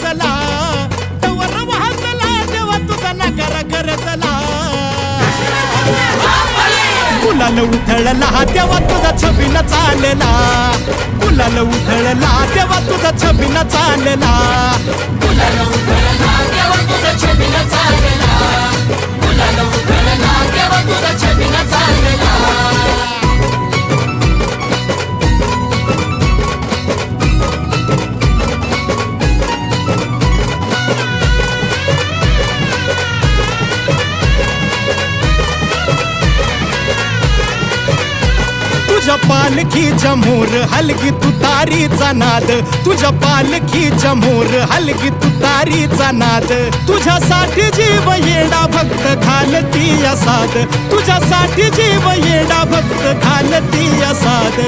गरजला, तवर वाजला देवा तुझा नकार गरजला. गुलाल उधळला तेव्हा तुझा छबिना चालला, गुलाल उधळला तेव्हा तुझा छबिना चालला. गुलाल उधळला तेव्हा तुझा छबिना चालला, गुलाल उधळला तेव्हा तुझा छबिना चालला. तुझ्या पालखीच्या मोर हलगी तुतारीचा नाद, तुझ्या पालखीच्या मोर हलगी तुतारीचा नाद. तुझ्यासाठी जीव येडा भक्त घालती साद, तुझ्यासाठी जीव येडा भक्त घालती साद.